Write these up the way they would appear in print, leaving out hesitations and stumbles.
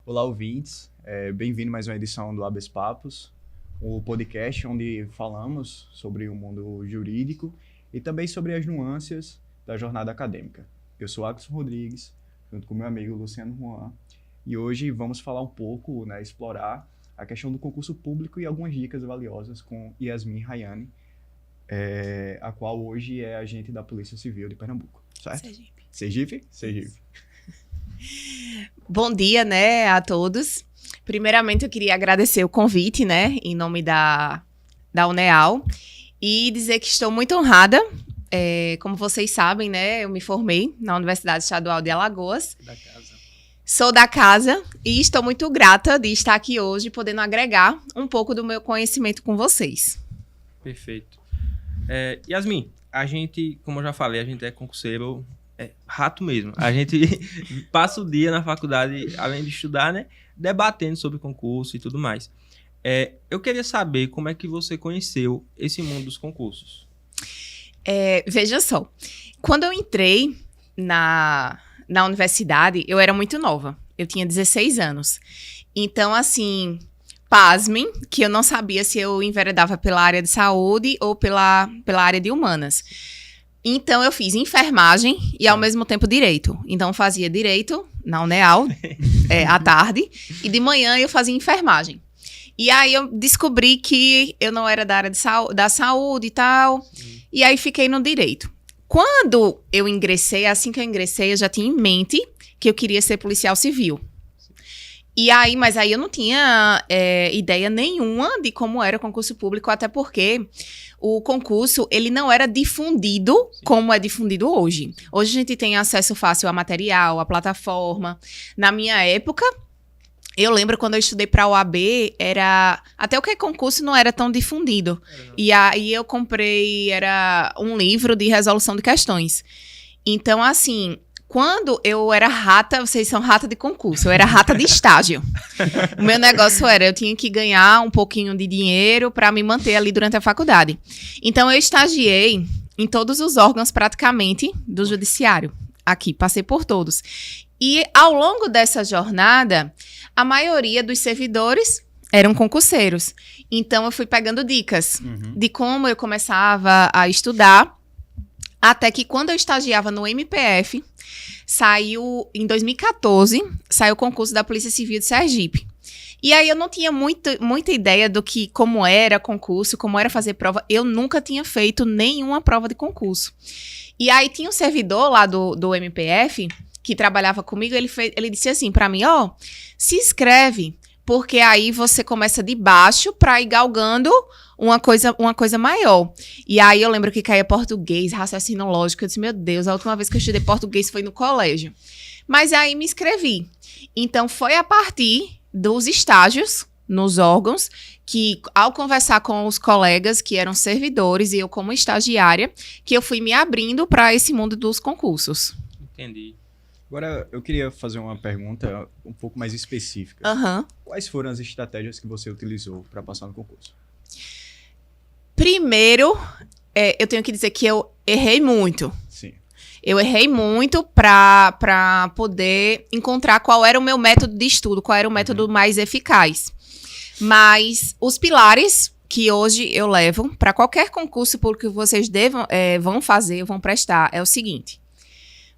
Olá, ouvintes. Bem-vindo a mais uma edição do Habeas Papos, o podcast onde falamos sobre o mundo jurídico e também sobre as nuances da jornada acadêmica. Eu sou Axel Rodrigues, junto com meu amigo Luciano Juan, e hoje vamos falar um pouco, explorar a questão do concurso público e algumas dicas valiosas com Yasmin Rayane, a qual hoje é agente da Polícia Civil de Pernambuco, certo? Sergipe? Bom dia, a todos. Primeiramente, eu queria agradecer o convite, em nome da UNEAL, e dizer que estou muito honrada. Como vocês sabem, eu me formei na Universidade Estadual de Alagoas. Sou da casa e estou muito grata de estar aqui hoje, podendo agregar um pouco do meu conhecimento com vocês. Perfeito. Yasmin, a gente, como eu já falei, a gente é concurseiro, rato mesmo. A gente passa o dia na faculdade, além de estudar, debatendo sobre concurso e tudo mais. Eu queria saber como é que você conheceu esse mundo dos concursos. Veja só, quando eu entrei na universidade, eu era muito nova. Eu tinha 16 anos. Então, assim, pasmem, que eu não sabia se eu enveredava pela área de saúde ou pela área de humanas. Então, eu fiz enfermagem e, ao mesmo tempo, direito. Então, eu fazia direito na UNEAL, à tarde, e de manhã eu fazia enfermagem. E aí, eu descobri que eu não era da área da saúde e tal, e aí fiquei no direito. Quando eu ingressei, assim que eu ingressei, eu já tinha em mente que eu queria ser policial civil. Mas aí eu não tinha ideia nenhuma de como era o concurso público, até porque o concurso, ele não era difundido como é difundido hoje. Hoje a gente tem acesso fácil a material, a plataforma. Na minha época, eu lembro quando eu estudei para a OAB, até o que é concurso não era tão difundido. E aí eu comprei, era um livro de resolução de questões. Então, assim, quando eu era rata, vocês são rata de concurso, eu era rata de estágio. O meu negócio eu tinha que ganhar um pouquinho de dinheiro para me manter ali durante a faculdade. Então, eu estagiei em todos os órgãos, praticamente, do judiciário. Aqui, passei por todos. E, ao longo dessa jornada, a maioria dos servidores eram concurseiros. Então, eu fui pegando dicas de como eu começava a estudar, até que quando eu estagiava no MPF, em 2014, saiu o concurso da Polícia Civil de Sergipe. E aí eu não tinha muita ideia como era concurso, como era fazer prova. Eu nunca tinha feito nenhuma prova de concurso. E aí tinha um servidor lá do MPF que trabalhava comigo, ele disse assim para mim, se inscreve, porque aí você começa de baixo para ir galgando uma coisa maior. E aí eu lembro que caía português, raciocínio lógico. Eu disse, meu Deus, a última vez que eu estudei português foi no colégio. Mas aí me inscrevi. Então foi a partir dos estágios nos órgãos que, ao conversar com os colegas que eram servidores e eu como estagiária, que eu fui me abrindo para esse mundo dos concursos. Entendi. Agora, eu queria fazer uma pergunta um pouco mais específica. Quais foram as estratégias que você utilizou para passar no concurso? Primeiro, eu tenho que dizer que eu errei muito. Sim. Eu errei muito para poder encontrar qual era o meu método de estudo, qual era o método mais eficaz. Mas os pilares que hoje eu levo para qualquer concurso público que vocês vão fazer, vão prestar, é o seguinte.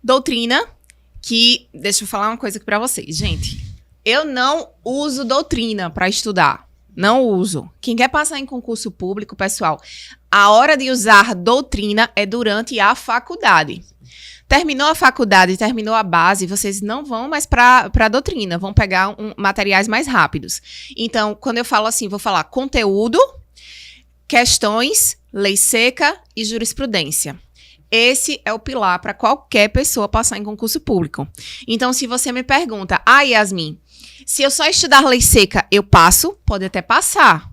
Doutrina, deixa eu falar uma coisa aqui para vocês. Gente, eu não uso doutrina para estudar. Não uso. Quem quer passar em concurso público, pessoal, a hora de usar doutrina é durante a faculdade. Terminou a faculdade, terminou a base, vocês não vão mais para a doutrina, vão pegar materiais mais rápidos. Então, quando eu falo assim, vou falar conteúdo, questões, lei seca e jurisprudência. Esse é o pilar para qualquer pessoa passar em concurso público. Então, se você me pergunta, Yasmin, se eu só estudar lei seca, eu passo? Pode até passar.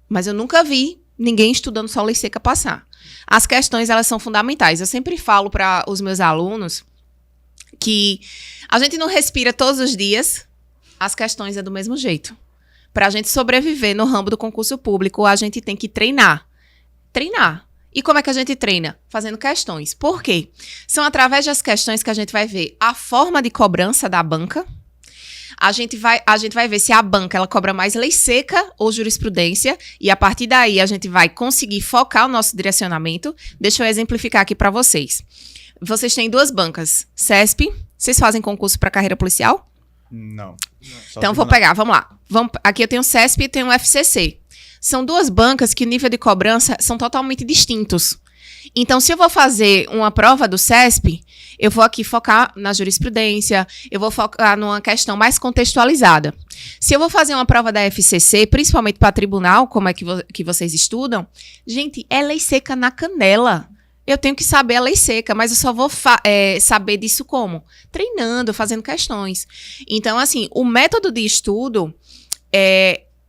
Mas eu nunca vi ninguém estudando só lei seca passar. As questões, elas são fundamentais. Eu sempre falo para os meus alunos que a gente não respira todos os dias, as questões é do mesmo jeito. Para a gente sobreviver no ramo do concurso público, a gente tem que treinar. Treinar. E como é que a gente treina? Fazendo questões. Por quê? São através das questões que a gente vai ver a forma de cobrança da banca, a gente vai ver se a banca ela cobra mais lei seca ou jurisprudência, e a partir daí a gente vai conseguir focar o nosso direcionamento. Deixa eu exemplificar aqui para vocês. Vocês têm 2 bancas, CESP, vocês fazem concurso para carreira policial? Não. Então, vou pegar, vamos lá. Aqui eu tenho o CESP e tenho o FCC. São 2 bancas que o nível de cobrança são totalmente distintos. Então, se eu vou fazer uma prova do CESP, eu vou aqui focar na jurisprudência, eu vou focar numa questão mais contextualizada. Se eu vou fazer uma prova da FCC, principalmente para tribunal, como é que vocês estudam, gente, é lei seca na canela. Eu tenho que saber a lei seca, mas eu só vou saber disso como? Treinando, fazendo questões. Então, assim, o método de estudo,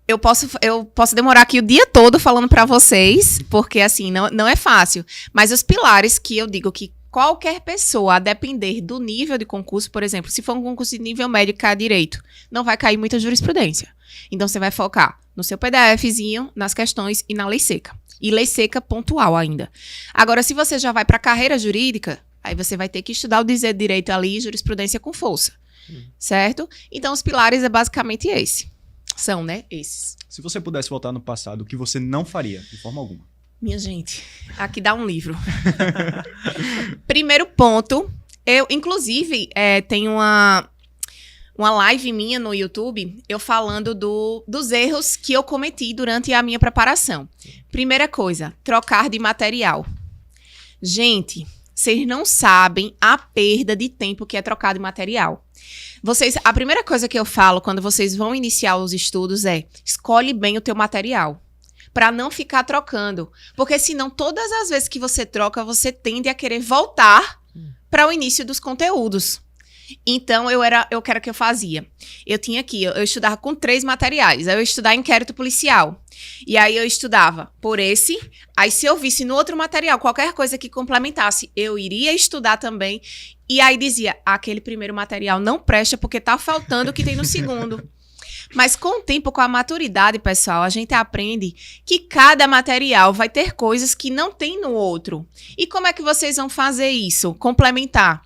eu posso demorar aqui o dia todo falando para vocês, porque, assim, não é fácil. Mas os pilares que eu digo que qualquer pessoa, a depender do nível de concurso, por exemplo, se for um concurso de nível médio que cai direito, não vai cair muita jurisprudência. Então, você vai focar no seu PDFzinho, nas questões e na lei seca. E lei seca pontual ainda. Agora, se você já vai para a carreira jurídica, aí você vai ter que estudar o dizer direito ali e jurisprudência com força. Certo? Então, os pilares é basicamente esse. São, né? Esses. Se você pudesse voltar no passado, o que você não faria, de forma alguma? Minha gente, aqui dá um livro. Primeiro ponto, eu, inclusive, tenho uma live minha no YouTube, eu falando dos erros que eu cometi durante a minha preparação. Primeira coisa, trocar de material. Gente, vocês não sabem a perda de tempo que é trocar de material. A primeira coisa que eu falo quando vocês vão iniciar os estudos é: escolhe bem o teu material, para não ficar trocando. Porque senão, todas as vezes que você troca, você tende a querer voltar para o início dos conteúdos. Então, eu quero que eu fazia. Eu tinha aqui, eu estudava com 3 materiais. Aí eu ia estudar inquérito policial. E aí eu estudava por esse. Aí se eu visse no outro material qualquer coisa que complementasse, eu iria estudar também. E aí dizia, aquele primeiro material não presta porque tá faltando o que tem no segundo. Mas com o tempo, com a maturidade, pessoal, a gente aprende que cada material vai ter coisas que não tem no outro. E como é que vocês vão fazer isso? Complementar.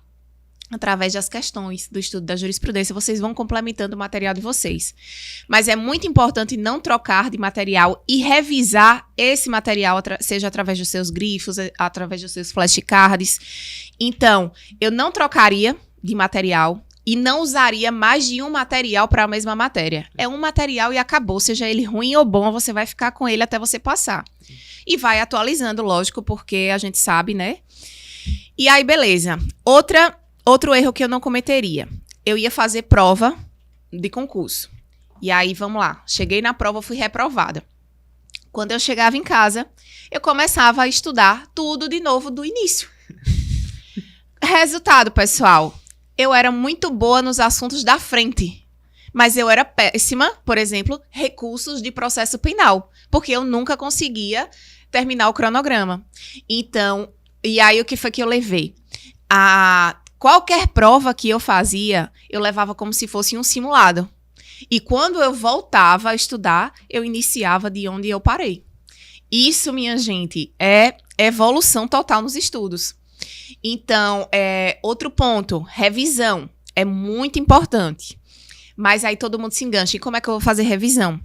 Através das questões do estudo da jurisprudência, vocês vão complementando o material de vocês. Mas é muito importante não trocar de material e revisar esse material, seja através dos seus grifos, através dos seus flashcards. Então, eu não trocaria de material e não usaria mais de um material para a mesma matéria. É um material e acabou, seja ele ruim ou bom, você vai ficar com ele até você passar. E vai atualizando, lógico, porque a gente sabe, né? E aí, beleza. Outro erro que eu não cometeria. Eu ia fazer prova de concurso. E aí, vamos lá. Cheguei na prova, fui reprovada. Quando eu chegava em casa, eu começava a estudar tudo de novo do início. Resultado, pessoal. Eu era muito boa nos assuntos da frente. Mas eu era péssima, por exemplo, recursos de processo penal. Porque eu nunca conseguia terminar o cronograma. Então, e aí o que foi que eu levei? Qualquer prova que eu fazia, eu levava como se fosse um simulado. E quando eu voltava a estudar, eu iniciava de onde eu parei. Isso, minha gente, é evolução total nos estudos. Então, outro ponto, revisão. É muito importante. Mas aí todo mundo se engancha. E como é que eu vou fazer revisão?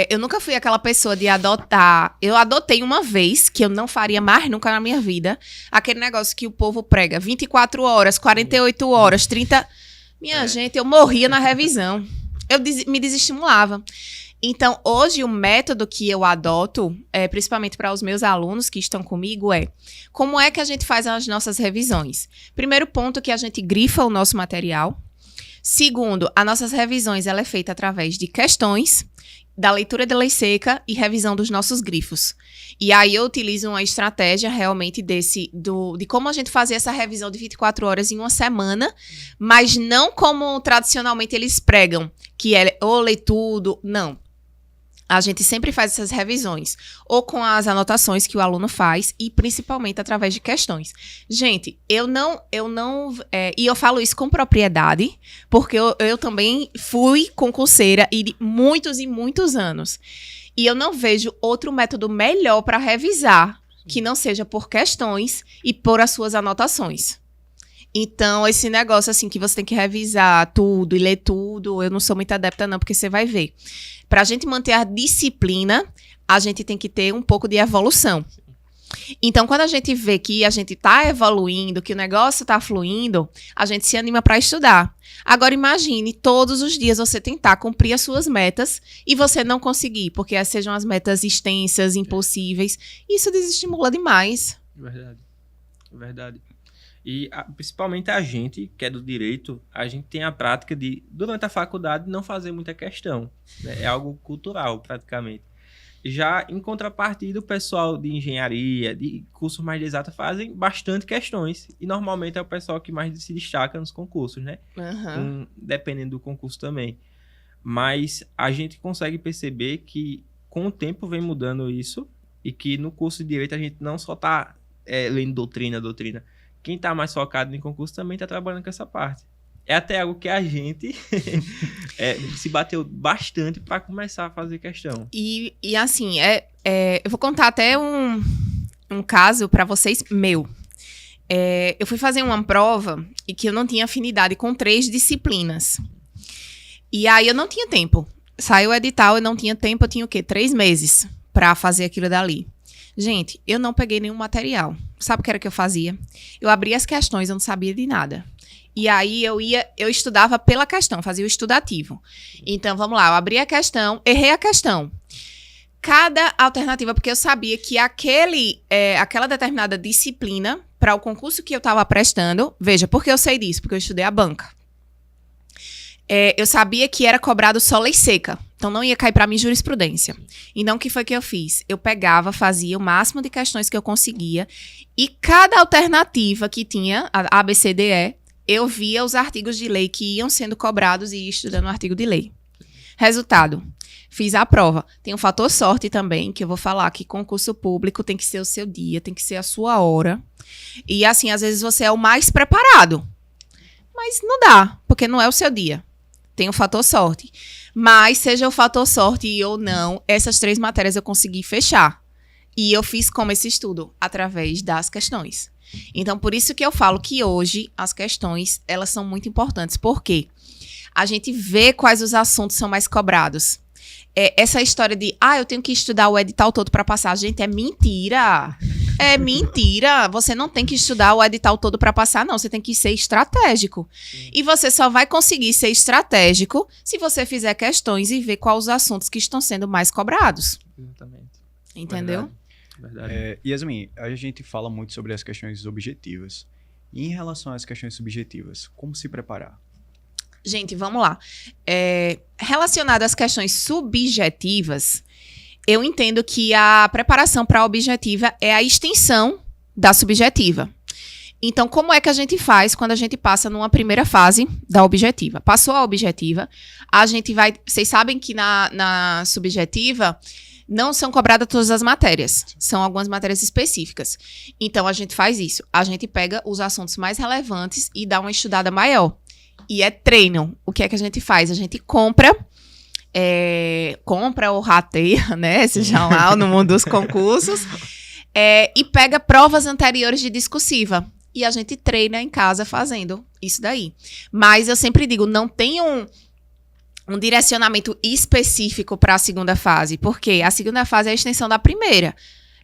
Eu nunca fui aquela pessoa de adotar. Eu adotei uma vez, que eu não faria mais nunca na minha vida, aquele negócio que o povo prega, 24 horas, 48 horas, 30... Minha gente, eu morria na revisão. Eu me desestimulava. Então, hoje, o método que eu adoto, principalmente para os meus alunos que estão comigo, como é que a gente faz as nossas revisões? Primeiro ponto, que a gente grifa o nosso material. Segundo, as nossas revisões, ela é feita através de questões, da leitura da lei seca e revisão dos nossos grifos. E aí eu utilizo uma estratégia realmente de como a gente fazer essa revisão de 24 horas em uma semana, mas não como tradicionalmente eles pregam, que é ou ler tudo, não. A gente sempre faz essas revisões, ou com as anotações que o aluno faz, e principalmente através de questões. Gente, e eu falo isso com propriedade, porque eu também fui concurseira e muitos e muitos anos. E eu não vejo outro método melhor para revisar, que não seja por questões e por as suas anotações. Então, esse negócio, assim, que você tem que revisar tudo e ler tudo, eu não sou muito adepta, não, porque você vai ver. Pra gente manter a disciplina, a gente tem que ter um pouco de evolução. Então, quando a gente vê que a gente tá evoluindo, que o negócio tá fluindo, a gente se anima para estudar. Agora, imagine todos os dias você tentar cumprir as suas metas e você não conseguir, porque sejam as metas extensas, impossíveis. Isso desestimula demais. Verdade. Verdade. E principalmente a gente, que é do direito, a gente tem a prática de, durante a faculdade, não fazer muita questão. Né? É algo cultural, praticamente. Já em contrapartida, o pessoal de engenharia, de cursos mais de exata, fazem bastante questões. E normalmente é o pessoal que mais se destaca nos concursos, né? Dependendo do concurso também. Mas a gente consegue perceber que com o tempo vem mudando isso. E que no curso de Direito a gente não só está lendo doutrina. Quem está mais focado em concurso também está trabalhando com essa parte. É até algo que a gente se bateu bastante para começar a fazer questão. E assim, eu vou contar até um caso para vocês meu. Eu fui fazer uma prova e que eu não tinha afinidade com 3 disciplinas. E aí eu não tinha tempo. Saiu o edital, eu não tinha tempo, eu tinha o quê? 3 meses para fazer aquilo dali. Gente, eu não peguei nenhum material. Sabe o que era que eu fazia? Eu abria as questões, eu não sabia de nada. E aí eu estudava pela questão, fazia o estudativo. Então, vamos lá, eu abri a questão, errei a questão. Cada alternativa, porque eu sabia que aquela determinada disciplina, para o concurso que eu estava prestando, veja, por que eu sei disso? Porque eu estudei a banca. Eu sabia que era cobrado só lei seca, então não ia cair para mim jurisprudência. Então, o que foi que eu fiz? Eu pegava, fazia o máximo de questões que eu conseguia, e cada alternativa que tinha, a B, C, D, E, eu via os artigos de lei que iam sendo cobrados e ia estudando o artigo de lei. Resultado, fiz a prova. Tem um fator sorte também, que eu vou falar que concurso público tem que ser o seu dia, tem que ser a sua hora. E assim, às vezes você é o mais preparado. Mas não dá, porque não é o seu dia. Tem o fator sorte. Mas, seja o fator sorte ou não, essas 3 matérias eu consegui fechar. E eu fiz como esse estudo? Através das questões. Então, por isso que eu falo que hoje as questões, elas são muito importantes. Por quê? A gente vê quais os assuntos são mais cobrados. Essa história de, eu tenho que estudar o edital todo para passar. Gente, é mentira. É mentira. Você não tem que estudar o edital todo para passar, não. Você tem que ser estratégico. Sim. E você só vai conseguir ser estratégico se você fizer questões e ver quais os assuntos que estão sendo mais cobrados. Exatamente. Entendeu? Verdade. Yasmin, a gente fala muito sobre as questões objetivas. E em relação às questões subjetivas, como se preparar? Gente, vamos lá. Relacionado às questões subjetivas, eu entendo que a preparação para a objetiva é a extensão da subjetiva. Então, como é que a gente faz quando a gente passa numa primeira fase da objetiva? Passou a objetiva, a gente vai... Vocês sabem que na subjetiva não são cobradas todas as matérias. São algumas matérias específicas. Então, a gente faz isso. A gente pega os assuntos mais relevantes e dá uma estudada maior. E é treino. O que é que a gente faz? A gente compra ou rateia, né? Seja lá no mundo dos concursos. E pega provas anteriores de discursiva. E a gente treina em casa fazendo isso daí. Mas eu sempre digo, não tem um direcionamento específico para a segunda fase. Porque a segunda fase é a extensão da primeira.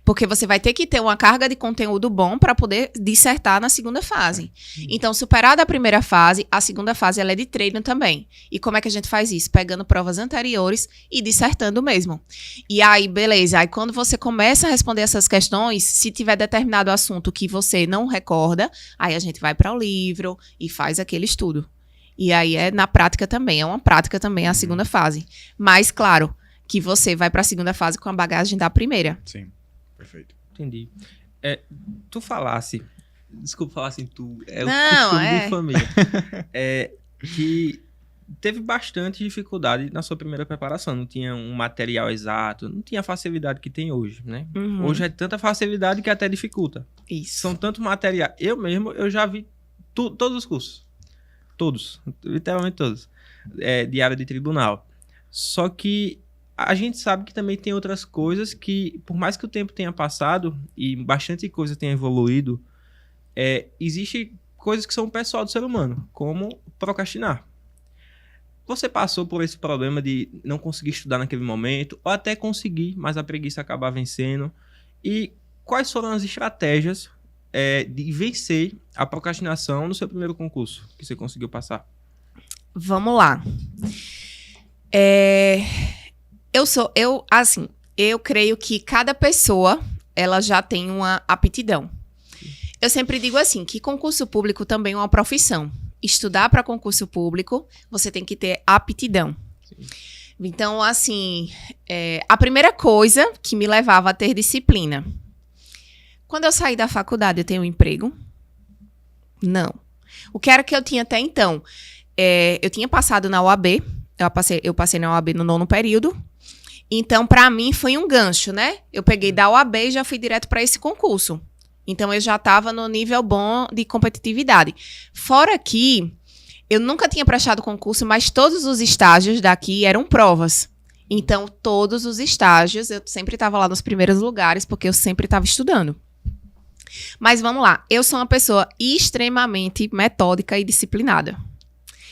Porque você vai ter que ter uma carga de conteúdo bom para poder dissertar na segunda fase. Então, superada a primeira fase, a segunda fase ela é de treino também. E como é que a gente faz isso? Pegando provas anteriores e dissertando mesmo. E aí, beleza. Aí, quando você começa a responder essas questões, se tiver determinado assunto que você não recorda, aí a gente vai para o livro e faz aquele estudo. E aí é na prática também. É uma prática também a segunda fase. Mas, claro, que você vai para a segunda fase com a bagagem da primeira. Sim. Perfeito. Entendi. Tu falasse... Desculpa falar assim, tu... Não, costume de família. Que teve bastante dificuldade na sua primeira preparação. Não tinha um material exato. Não tinha a facilidade que tem hoje, né? Uhum. Hoje é tanta facilidade que até dificulta. Isso. São tanto material. Eu já vi todos os cursos. Todos. Literalmente todos. De área de tribunal. Só que a gente sabe que também tem outras coisas que, por mais que o tempo tenha passado e bastante coisa tenha evoluído, existe coisas que são pessoal do ser humano, como procrastinar. Você passou por esse problema de não conseguir estudar naquele momento, ou até conseguir, mas a preguiça acabar vencendo? E quais foram as estratégias de vencer a procrastinação no seu primeiro concurso que você conseguiu passar? Vamos lá. Eu creio que cada pessoa, ela já tem uma aptidão. Eu sempre digo assim, que concurso público também é uma profissão. Estudar para concurso público, você tem que ter aptidão. Sim. Então, assim, a primeira coisa que me levava a ter disciplina. Quando eu saí da faculdade, eu tenho um emprego? Não. O que era que eu tinha até então? Eu tinha passado na OAB, eu passei na OAB no 9º período. Então, para mim, foi um gancho, né? Eu peguei da OAB e já fui direto para esse concurso. Então, eu já estava no nível bom de competitividade. Fora que eu nunca tinha prestado concurso, mas todos os estágios daqui eram provas. Então, todos os estágios, eu sempre estava lá nos primeiros lugares, porque eu sempre estava estudando. Mas vamos lá, eu sou uma pessoa extremamente metódica e disciplinada.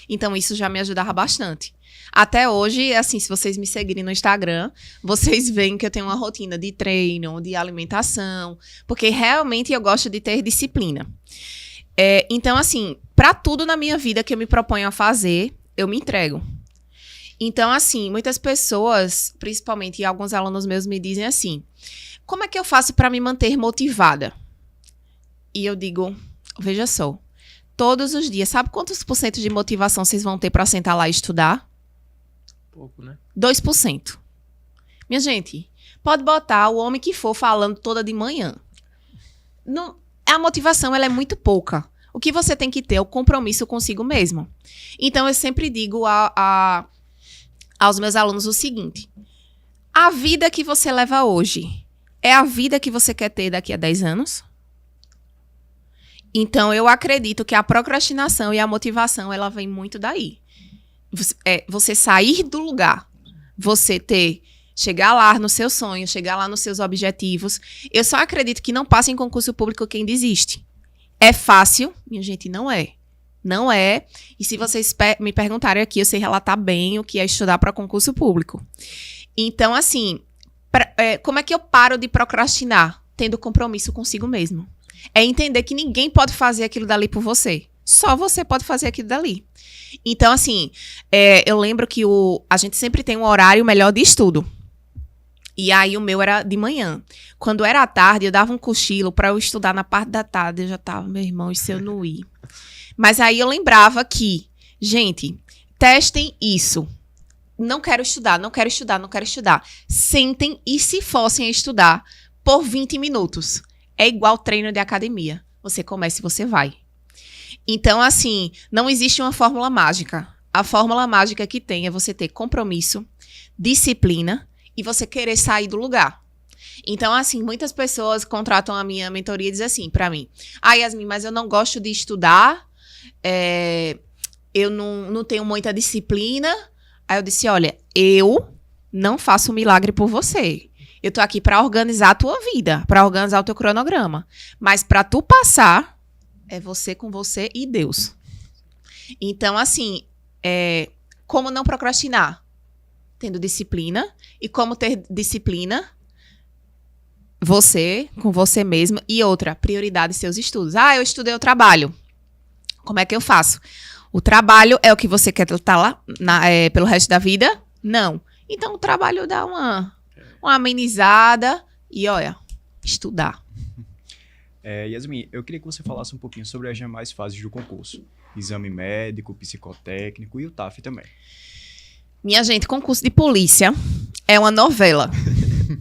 Então, isso já me ajudava bastante. Até hoje, assim, se vocês me seguirem no Instagram, vocês veem que eu tenho uma rotina de treino, de alimentação, porque realmente eu gosto de ter disciplina. Então, assim, para tudo na minha vida que eu me proponho a fazer, eu me entrego. Então, assim, muitas pessoas, principalmente alguns alunos meus, me dizem assim, como é que eu faço para me manter motivada? E eu digo, veja só, todos os dias, sabe quantos % de motivação vocês vão ter para sentar lá e estudar? Pouco, né? 2%. Minha gente, pode botar o homem que for falando toda de manhã. A motivação, ela é muito pouca. O que você tem que ter é o compromisso consigo mesmo. Então, eu sempre digo aos meus alunos o seguinte. A vida que você leva hoje é a vida que você quer ter daqui a 10 anos? Então, eu acredito que a procrastinação e a motivação, ela vem muito daí. Você sair do lugar, você chegar lá no seu sonho, chegar lá nos seus objetivos. Eu só acredito que não passa em concurso público quem desiste. É fácil? Minha gente, não é. Não é. E se vocês me perguntarem aqui, eu sei relatar bem o que é estudar para concurso público. Então, assim, como é que eu paro de procrastinar? Tendo compromisso consigo mesmo. É entender que ninguém pode fazer aquilo dali por você. Só você pode fazer aquilo dali. Então, assim, eu lembro que a gente sempre tem um horário melhor de estudo. E aí, o meu era de manhã. Quando era à tarde, eu dava um cochilo para eu estudar na parte da tarde. Eu já tava, meu irmão, e se eu não ir? Mas aí, eu lembrava que, gente, testem isso. Não quero estudar, não quero estudar, não quero estudar. Sentem e se fossem a estudar por 20 minutos. É igual treino de academia. Você começa e você vai. Então, assim, não existe uma fórmula mágica. A fórmula mágica que tem é você ter compromisso, disciplina e você querer sair do lugar. Então, assim, muitas pessoas contratam a minha mentoria e dizem assim pra mim, Yasmin, mas eu não gosto de estudar, eu não tenho muita disciplina. Aí eu disse, olha, eu não faço milagre por você. Eu tô aqui pra organizar a tua vida, pra organizar o teu cronograma. Mas pra tu passar, é você com você e Deus. Então, assim, como não procrastinar? Tendo disciplina. E como ter disciplina? Você, com você mesmo. E outra, prioridade seus estudos. Eu estudei, eu trabalho. Como é que eu faço? O trabalho é o que você quer estar lá pelo resto da vida? Não. Então, o trabalho dá uma amenizada e, olha, estudar. Yasmin, eu queria que você falasse um pouquinho sobre as demais fases do concurso. Exame médico, psicotécnico e o TAF também. Minha gente, concurso de polícia é uma novela.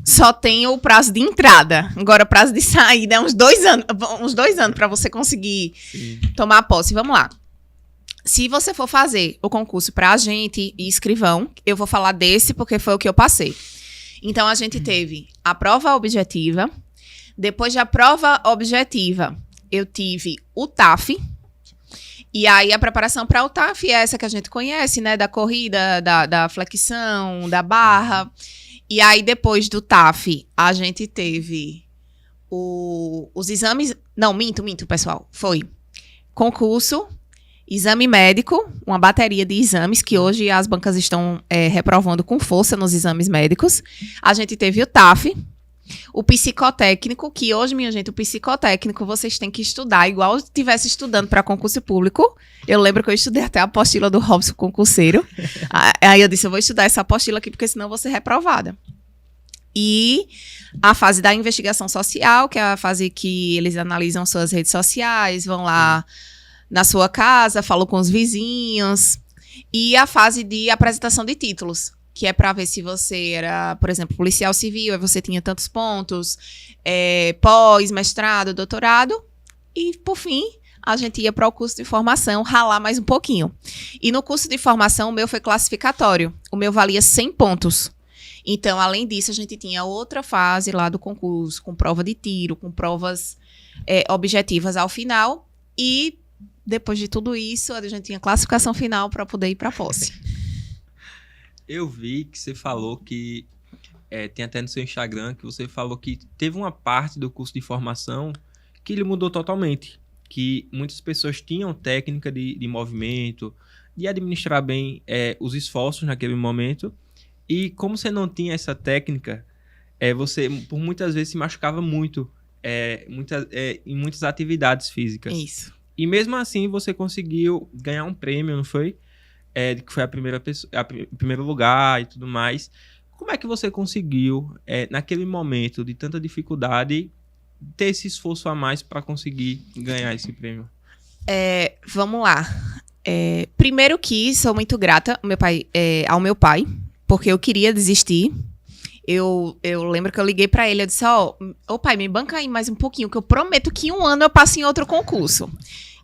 Só tem o prazo de entrada. Agora, o prazo de saída é uns 2 anos. Uns 2 anos para você conseguir tomar posse. Vamos lá. Se você for fazer o concurso para agente e escrivão, eu vou falar desse porque foi o que eu passei. Então, a gente teve a prova objetiva. Depois da prova objetiva, eu tive o TAF. E aí, a preparação para o TAF é essa que a gente conhece, né? Da corrida, da flexão, da barra. E aí, depois do TAF, a gente teve os exames... Não, minto, pessoal. Foi concurso, exame médico, uma bateria de exames, que hoje as bancas estão reprovando com força nos exames médicos. A gente teve o TAF, o psicotécnico, que hoje, minha gente, o psicotécnico vocês têm que estudar, igual eu estivesse estudando para concurso público. Eu lembro que eu estudei até a apostila do Robson concurseiro. Aí eu disse, eu vou estudar essa apostila aqui, porque senão eu vou ser reprovada. E a fase da investigação social, que é a fase que eles analisam suas redes sociais, vão lá na sua casa, falam com os vizinhos. E a fase de apresentação de títulos, que é para ver se você era, por exemplo, policial civil, aí você tinha tantos pontos, pós, mestrado, doutorado. E, por fim, a gente ia para o curso de formação, ralar mais um pouquinho. E no curso de formação, o meu foi classificatório. O meu valia 100 pontos. Então, além disso, a gente tinha outra fase lá do concurso, com prova de tiro, com provas objetivas ao final. E, depois de tudo isso, a gente tinha classificação final para poder ir para a posse. Eu vi que você falou que, tem até no seu Instagram, que você falou que teve uma parte do curso de formação que ele mudou totalmente. Que muitas pessoas tinham técnica de movimento, de administrar bem os esforços naquele momento. E como você não tinha essa técnica, você por muitas vezes se machucava muito em muitas atividades físicas. Isso. E mesmo assim você conseguiu ganhar um prêmio, não foi? Que foi primeiro lugar e tudo mais. Como é que você conseguiu, naquele momento de tanta dificuldade, ter esse esforço a mais para conseguir ganhar esse prêmio? Vamos lá. Primeiro que sou muito grata ao meu pai, porque eu queria desistir. Eu lembro que eu liguei pra ele, eu disse, ô pai, me banca aí mais um pouquinho, que eu prometo que em 1 ano eu passo em outro concurso.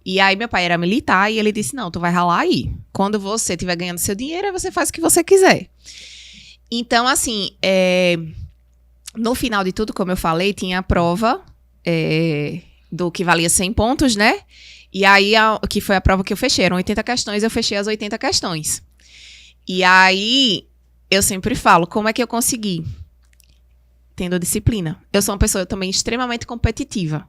E aí meu pai era militar e ele disse, não, tu vai ralar aí. Quando você estiver ganhando seu dinheiro, aí você faz o que você quiser. Então, assim, no final de tudo, como eu falei, tinha a prova do que valia 100 pontos, né? E aí, que foi a prova que eu fechei, eram 80 questões, eu fechei as 80 questões. E aí, eu sempre falo, como é que eu consegui? Tendo disciplina. Eu sou uma pessoa também extremamente competitiva.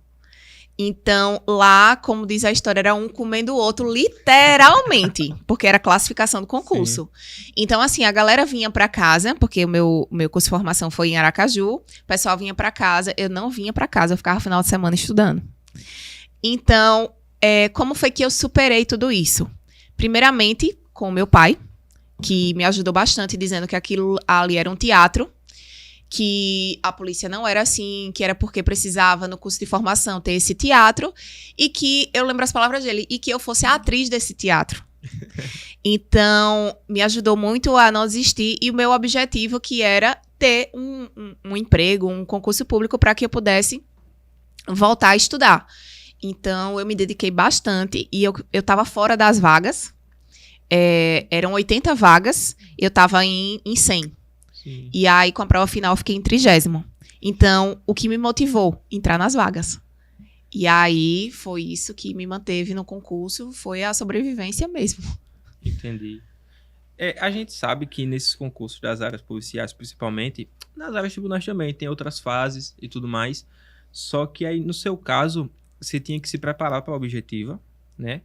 Então, lá, como diz a história, era um comendo o outro, literalmente, porque era classificação do concurso. Sim. Então, assim, a galera vinha pra casa, porque o meu curso de formação foi em Aracaju, o pessoal vinha pra casa, eu não vinha pra casa, eu ficava no final de semana estudando. Então, como foi que eu superei tudo isso? Primeiramente, com o meu pai, que me ajudou bastante, dizendo que aquilo ali era um teatro, que a polícia não era assim, que era porque precisava, no curso de formação, ter esse teatro, e que, eu lembro as palavras dele, e que eu fosse a atriz desse teatro. Então, me ajudou muito a não desistir, e o meu objetivo, que era ter um emprego, um concurso público, para que eu pudesse voltar a estudar. Então, eu me dediquei bastante, e eu estava fora das vagas, eram 80 vagas, eu estava em 100. Sim. E aí, com a prova final, eu fiquei em 30º. Então, o que me motivou? Entrar nas vagas. E aí, foi isso que me manteve no concurso, foi a sobrevivência mesmo. Entendi. A gente sabe que nesses concursos das áreas policiais, principalmente, nas áreas tribunais também, tem outras fases e tudo mais. Só que aí, no seu caso, você tinha que se preparar para a objetiva, né?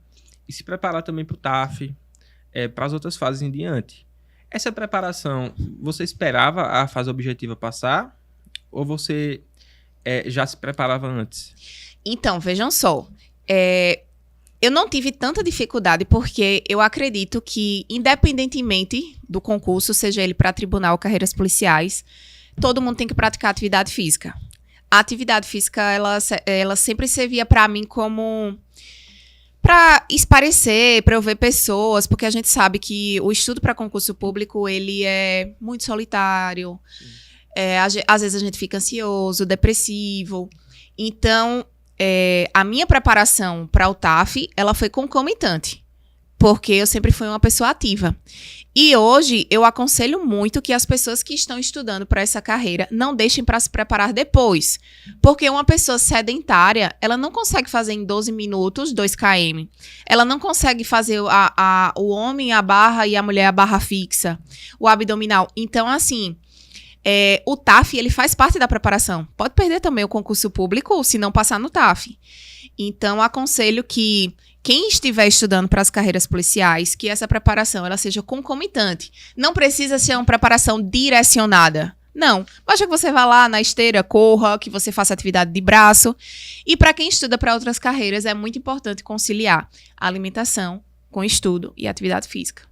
E se preparar também para o TAF, para as outras fases em diante. Essa preparação, você esperava a fase objetiva passar? Ou você já se preparava antes? Então, vejam só. Eu não tive tanta dificuldade porque eu acredito que, independentemente do concurso, seja ele para tribunal ou carreiras policiais, todo mundo tem que praticar atividade física. A atividade física, ela sempre servia para mim como... para esparecer, para eu ver pessoas, porque a gente sabe que o estudo para concurso público, ele é muito solitário. Às vezes a gente fica ansioso, depressivo. Então, a minha preparação para o TAF, ela foi concomitante, porque eu sempre fui uma pessoa ativa. E hoje, eu aconselho muito que as pessoas que estão estudando para essa carreira não deixem para se preparar depois. Porque uma pessoa sedentária, ela não consegue fazer em 12 minutos 2 km. Ela não consegue fazer o homem a barra e a mulher a barra fixa, o abdominal. Então, assim, o TAF, ele faz parte da preparação. Pode perder também o concurso público se não passar no TAF. Então, aconselho que quem estiver estudando para as carreiras policiais, que essa preparação ela seja concomitante. Não precisa ser uma preparação direcionada. Não. Basta que você vá lá na esteira, corra, que você faça atividade de braço. E para quem estuda para outras carreiras, é muito importante conciliar a alimentação com estudo e atividade física.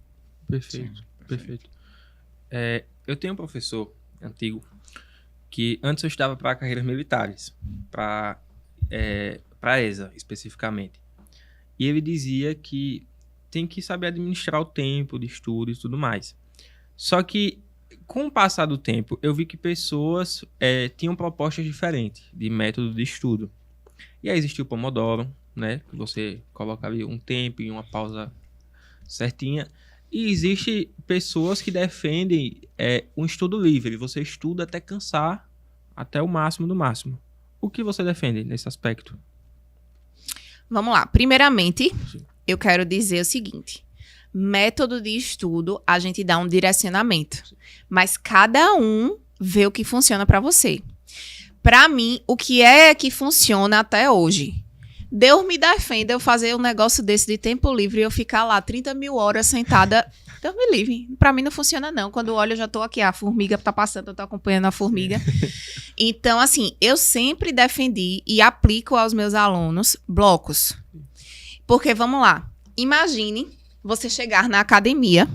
Perfeito, perfeito. Eu tenho um professor antigo que antes eu estudava para carreiras militares, para a ESA especificamente. E ele dizia que tem que saber administrar o tempo de estudo e tudo mais. Só que, com o passar do tempo, eu vi que pessoas tinham propostas diferentes de método de estudo. E aí existiu o Pomodoro, né? Que você coloca ali um tempo e uma pausa certinha. E existe pessoas que defendem um estudo livre. Você estuda até cansar, até o máximo do máximo. O que você defende nesse aspecto? Vamos lá. Primeiramente, eu quero dizer o seguinte. Método de estudo, a gente dá um direcionamento. Mas cada um vê o que funciona para você. Para mim, o que é que funciona até hoje? Deus me defenda eu fazer um negócio desse de tempo livre e eu ficar lá 30 mil horas sentada. Deus me livre. Pra mim não funciona não. Quando eu olho, eu já tô aqui. A formiga tá passando, eu tô acompanhando a formiga. Então, assim, eu sempre defendi e aplico aos meus alunos blocos. Porque, vamos lá. Imagine você chegar na academia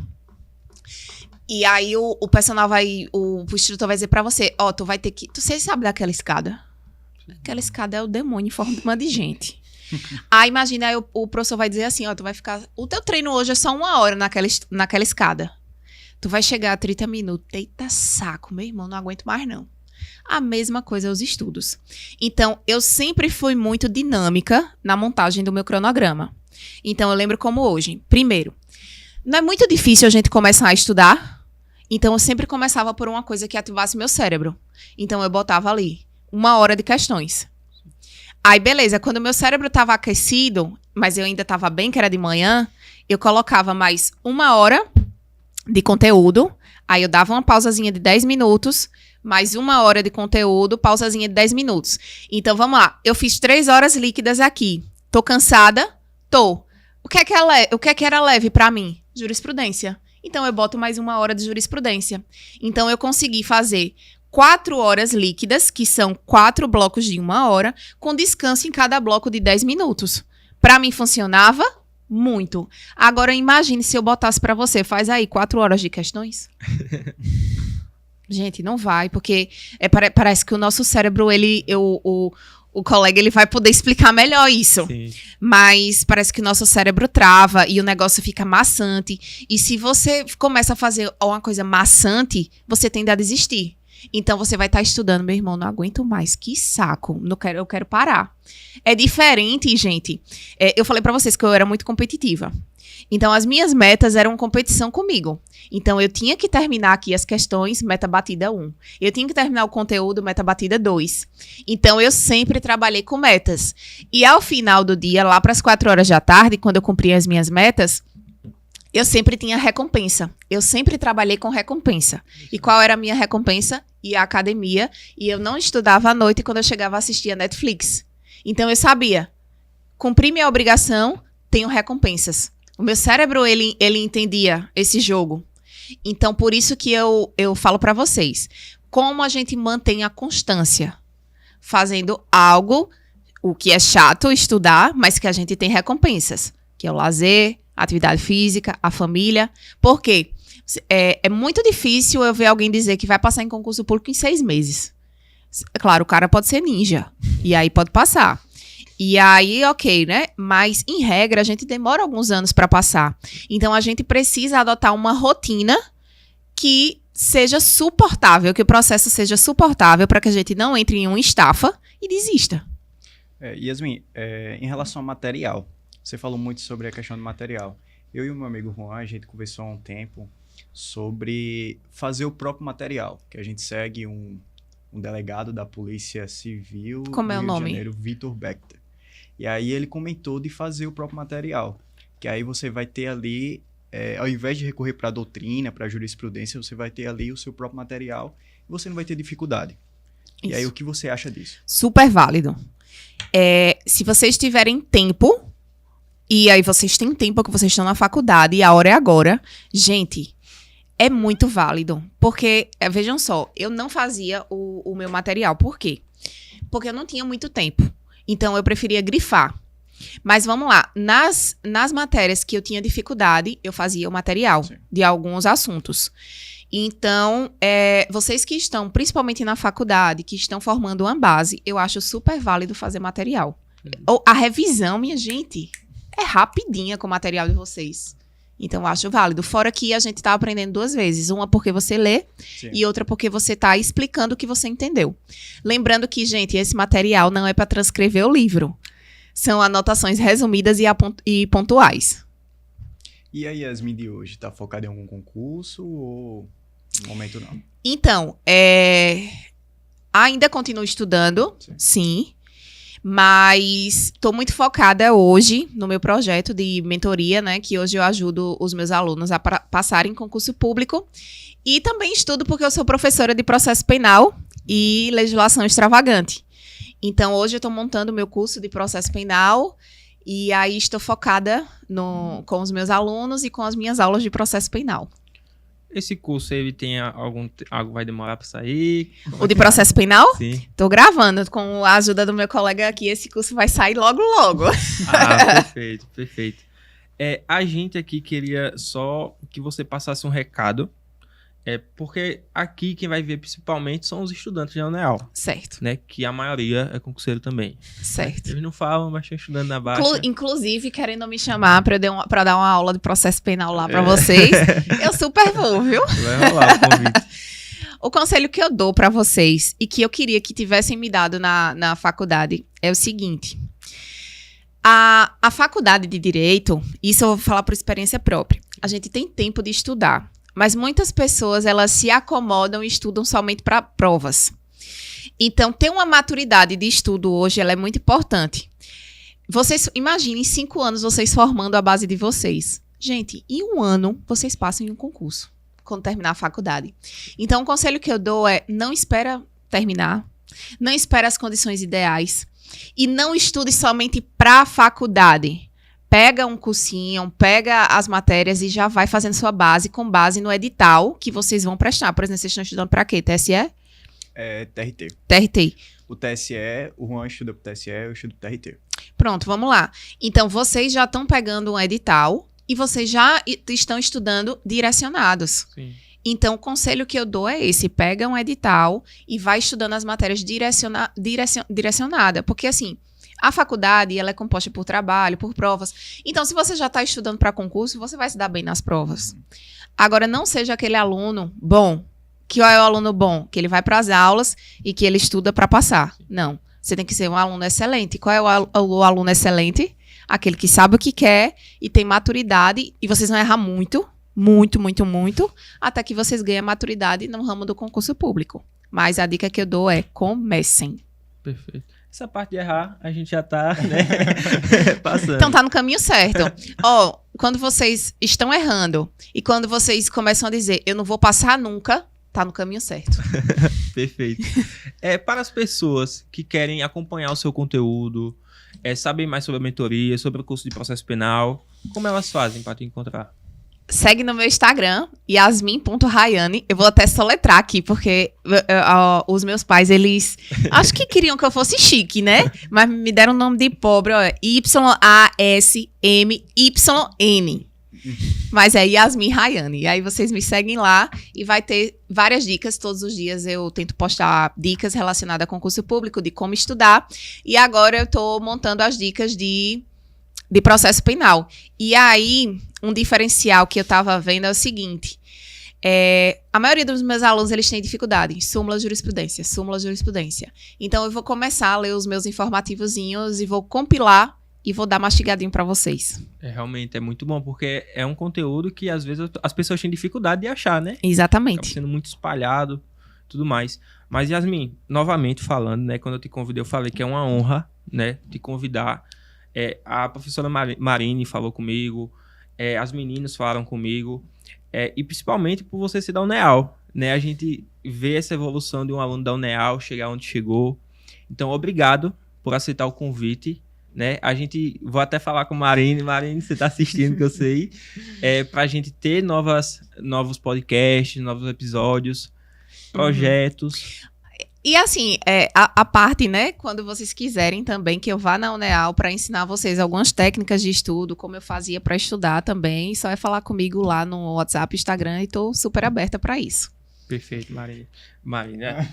e aí o personal o instrutor vai dizer pra você, tu vai ter que... Você sabe daquela escada? Aquela escada é o demônio em forma de gente. Aí imagina, aí o professor vai dizer assim, tu vai ficar... O teu treino hoje é só 1 hora naquela escada. Tu vai chegar a 30 minutos. Eita saco, meu irmão, não aguento mais não. A mesma coisa os estudos. Então, eu sempre fui muito dinâmica na montagem do meu cronograma. Então, eu lembro como hoje. Primeiro, não é muito difícil a gente começar a estudar. Então, eu sempre começava por uma coisa que ativasse meu cérebro. Então, eu botava ali 1 hora de questões. Aí, beleza, quando o meu cérebro estava aquecido, mas eu ainda estava bem, que era de manhã, eu colocava mais 1 hora de conteúdo, aí eu dava uma pausazinha de 10 minutos, mais 1 hora de conteúdo, pausazinha de 10 minutos. Então, vamos lá, eu fiz 3 horas líquidas aqui. Tô cansada? Tô. O que é que era leve para mim? Jurisprudência. Então, eu boto mais 1 hora de jurisprudência. Então, eu consegui fazer 4 horas líquidas, que são 4 blocos de 1 hora, com descanso em cada bloco de 10 minutos. Para mim, funcionava muito. Agora, imagine se eu botasse para você, faz aí 4 horas de questões. Gente, não vai, porque parece que o nosso cérebro, o colega, ele vai poder explicar melhor isso. Sim. Mas parece que o nosso cérebro trava e o negócio fica maçante. E se você começa a fazer uma coisa maçante, você tende a desistir. Então, você vai estar estudando, meu irmão, não aguento mais, que saco, eu quero parar. É diferente, gente. Eu falei pra vocês que eu era muito competitiva. Então, as minhas metas eram competição comigo. Então, eu tinha que terminar aqui as questões, meta batida 1. Eu tinha que terminar o conteúdo, meta batida 2. Então, eu sempre trabalhei com metas. E ao final do dia, lá para as 4 horas da tarde, quando eu cumpria as minhas metas, eu sempre tinha recompensa. Eu sempre trabalhei com recompensa. E qual era a minha recompensa? Ir à academia. E eu não estudava à noite quando eu chegava a assistir a Netflix. Então, eu sabia. Cumpri minha obrigação, tenho recompensas. O meu cérebro, ele entendia esse jogo. Então, por isso que eu falo para vocês. Como a gente mantém a constância? Fazendo algo, o que é chato estudar, mas que a gente tem recompensas. Que é o lazer, a atividade física, a família. Por quê? É muito difícil eu ver alguém dizer que vai passar em concurso público em 6 meses. Claro, o cara pode ser ninja. E aí pode passar. E aí, ok, né? Mas, em regra, a gente demora alguns anos para passar. Então, a gente precisa adotar uma rotina que seja suportável, que o processo seja suportável para que a gente não entre em uma estafa e desista. Yasmin, em relação ao material, você falou muito sobre a questão do material. Eu e o meu amigo Juan, a gente conversou há um tempo sobre fazer o próprio material, que a gente segue um delegado da Polícia Civil Como do é o Rio nome? de Janeiro, Vitor Bechter. E aí ele comentou de fazer o próprio material, que aí você vai ter ali, ao invés de recorrer para a doutrina, para a jurisprudência, você vai ter ali o seu próprio material e você não vai ter dificuldade. Isso. E aí o que você acha disso? Super válido. Se vocês tiverem tempo e aí vocês têm tempo que vocês estão na faculdade e a hora é agora, gente, é muito válido. Porque, vejam só, eu não fazia o meu material. Por quê? Porque eu não tinha muito tempo. Então, eu preferia grifar. Mas vamos lá, nas matérias que eu tinha dificuldade, eu fazia o material de alguns assuntos. Então, vocês que estão, principalmente na faculdade, que estão formando uma base, eu acho super válido fazer material. A revisão, minha gente, é rapidinha com o material de vocês. Então, eu acho válido. Fora que a gente está aprendendo 2 vezes. Uma porque você lê e outra porque você está explicando o que você entendeu. Lembrando que, gente, esse material não é para transcrever o livro. São anotações resumidas e pontuais. E a Yasmin de hoje, tá focada em algum concurso ou no momento não? Então, ainda continuo estudando, sim, mas estou muito focada hoje no meu projeto de mentoria, né, que hoje eu ajudo os meus alunos a passarem em concurso público. E também estudo porque eu sou professora de processo penal e legislação extravagante. Então, hoje eu estou montando o meu curso de processo penal e aí estou focada com os meus alunos e com as minhas aulas de processo penal. Esse curso, ele tem algo vai demorar para sair? O de processo penal? Sim. Estou gravando com a ajuda do meu colega aqui. Esse curso vai sair logo, logo. Perfeito, perfeito. A gente aqui queria só que você passasse um recado. Porque aqui quem vai ver principalmente são os estudantes da UNEAL. Certo. Né? Que a maioria é concurseiro também. Certo. Eles não falam, mas estão estudando na Baixa. Inclusive, querendo me chamar para dar uma aula de processo penal lá para vocês, eu super vou, viu? Vai rolar o convite. O conselho que eu dou para vocês e que eu queria que tivessem me dado na faculdade é o seguinte. A faculdade de Direito, isso eu vou falar por experiência própria, a gente tem tempo de estudar. Mas muitas pessoas, elas se acomodam e estudam somente para provas. Então, ter uma maturidade de estudo hoje, ela é muito importante. Vocês, imaginem, 5 anos vocês formando a base de vocês. Gente, em 1 ano, vocês passam em um concurso, quando terminar a faculdade. Então, o conselho que eu dou é, não espera terminar, não espera as condições ideais e não estude somente para a faculdade. Pega um cursinho, pega as matérias e já vai fazendo sua base com base no edital que vocês vão prestar. Por exemplo, vocês estão estudando para quê? TSE? TRT. TRT. O TSE, o Juan estuda pro TSE, eu estudo pro TRT. Pronto, vamos lá. Então, vocês já estão pegando um edital e vocês já estão estudando direcionados. Sim. Então, o conselho que eu dou é esse. Pega um edital e vai estudando as matérias direcionada. Porque, assim, a faculdade, ela é composta por trabalho, por provas. Então, se você já está estudando para concurso, você vai se dar bem nas provas. Agora, não seja aquele aluno bom. Que é o aluno bom? Que ele vai para as aulas e que ele estuda para passar. Não. Você tem que ser um aluno excelente. Qual é o aluno excelente? Aquele que sabe o que quer e tem maturidade. E vocês vão errar muito, muito, muito, muito, até que vocês ganhem maturidade no ramo do concurso público. Mas a dica que eu dou é comecem. Perfeito. Essa parte de errar, a gente já tá, né, passando. Então tá no caminho certo. Quando vocês estão errando e quando vocês começam a dizer, eu não vou passar nunca, tá no caminho certo. Perfeito. Para as pessoas que querem acompanhar o seu conteúdo, saber mais sobre a mentoria, sobre o curso de processo penal, como elas fazem para te encontrar? Segue no meu Instagram, yasmin.rayane. Eu vou até soletrar aqui, porque os meus pais, eles acho que queriam que eu fosse chique, né? Mas me deram um nome de pobre, ó, YASMYN. Mas é Yasmin Rayane. E aí vocês me seguem lá e vai ter várias dicas. Todos os dias eu tento postar dicas relacionadas a concurso público, de como estudar. E agora eu tô montando as dicas de processo penal. E aí, um diferencial que eu tava vendo é o seguinte. A maioria dos meus alunos, eles têm dificuldade em súmula jurisprudência. Então, eu vou começar a ler os meus informativozinhos e vou compilar e vou dar mastigadinho para vocês. Realmente, é muito bom, porque é um conteúdo que, às vezes, as pessoas têm dificuldade de achar, né? Exatamente. Acaba sendo muito espalhado, tudo mais. Mas, Yasmin, novamente falando, né? Quando eu te convidei, eu falei que é uma honra, né? Te convidar. A professora Marine falou comigo, as meninas falaram comigo, e principalmente por você ser da UNEAL, né? A gente vê essa evolução de um aluno da UNEAL chegar onde chegou. Então, obrigado por aceitar o convite, né? Vou até falar com Marine, você tá assistindo que eu sei, pra gente ter novos podcasts, novos episódios, projetos. E assim, a parte, né, quando vocês quiserem também que eu vá na UNEAL para ensinar vocês algumas técnicas de estudo, como eu fazia para estudar também, só é falar comigo lá no WhatsApp, Instagram, e tô super aberta para isso. Perfeito, Marine, né?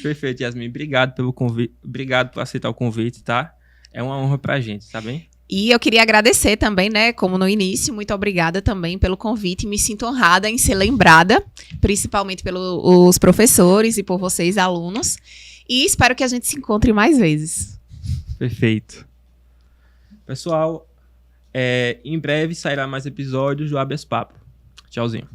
Perfeito, Yasmin. Obrigado pelo convite. Obrigado por aceitar o convite, tá? É uma honra pra gente, tá bem? E eu queria agradecer também, né, como no início, muito obrigada também pelo convite. Me sinto honrada em ser lembrada, principalmente pelos professores e por vocês, alunos. E espero que a gente se encontre mais vezes. Perfeito. Pessoal, em breve sairá mais episódios do Habeas Papo. Tchauzinho.